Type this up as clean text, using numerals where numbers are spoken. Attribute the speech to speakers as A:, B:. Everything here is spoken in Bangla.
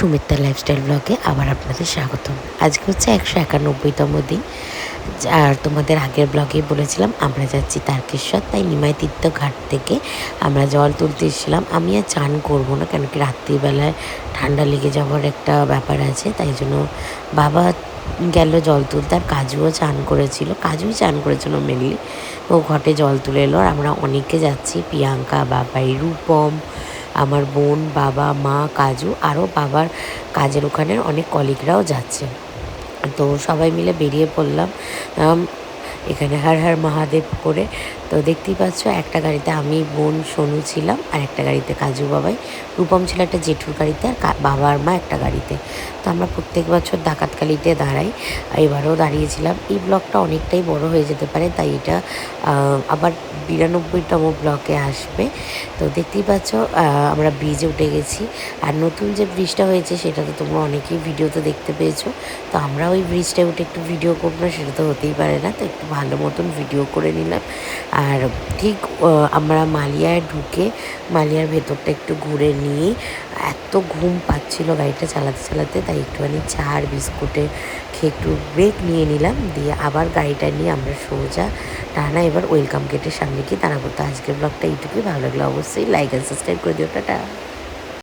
A: সুমিত্রা লাইফস্টাইল ব্লগে আবার আপনাদের স্বাগতম। আজকে হচ্ছে 191তম দিন। আর তোমাদের আগের ব্লগেই বলেছিলাম আমরা যাচ্ছি তারকেশ্বর, তাই নিমাই তীর্থ ঘাট থেকে আমরা জল তুলতে এসেছিলাম। আমি আর চান করবো না, কেন কি রাত্রিবেলায় ঠান্ডা লেগে যাওয়ার একটা ব্যাপার আছে, তাই জন্য বাবা গেল জল তুলতে। আর কাজুও চান করেছিল, কাজুই চান করেছিল মেনলি। ও ঘটে জল তুলে এলো। আর আমরা অনেকে যাচ্ছি, প্রিয়াঙ্কা, বাবাই, রূপম, আমার বোন, বাবা, মা, কাজু, আরও বাবার কাজের ওখানের অনেক কলিগরাও যাচ্ছে। তো সবাই মিলে বেরিয়ে পড়লাম এখানে হর হর মহাদেব করে। তো দেখতেই পাচ্ছ, একটা গাড়িতে আমি, বোন, সোনু ছিলাম, আর একটা গাড়িতে কাজু বাবাই, রূপম ছিল একটা জেঠুর গাড়িতে, আর বাবা আর মা একটা গাড়িতে। তো আমরা প্রত্যেক বছর ডাকাতকালিতে দাঁড়াই, এবারেও দাঁড়িয়েছিলাম। এই ব্লগটা অনেকটাই বড় হয়ে যেতে পারে, তাই এটা আবার 92তম ব্লকে আসবে। তো দেখতেই পাচ্ছ আমরা ব্রিজে উঠে গেছি। আর নতুন যে ব্রিজটা হয়েছে সেটা তো তোমরা অনেকেই ভিডিওতে দেখতে পেয়েছো। তো আমরা ওই ব্রিজটায় উঠে একটু ভিডিও করবো না, সেটা তো হতেই পারে না। তো একটু ভালো মতন ভিডিও করে নিলাম। আর ঠিক আমরা মালিয়ায় ঢুকে মালিয়ার ভেতরটা একটু ঘুরে নিয়ে এত ঘুম পাচ্ছিল গাড়িটা চালাতে চালাতে, তাই একটুখানি চা আর বিস্কুটে খেয়ে একটু ব্রেক নিয়ে নিলাম। দিয়ে আবার গাড়িটা নিয়ে আমরা সোজা টানা এবার ওয়েলকাম গেটের সামনে গিয়ে দাঁড়াবো। তো আজকের ব্লগটা এইটুকুই। ভালো লাগলে অবশ্যই লাইক অ্যান্ড সাবস্ক্রাইব করে দিও। টাটা।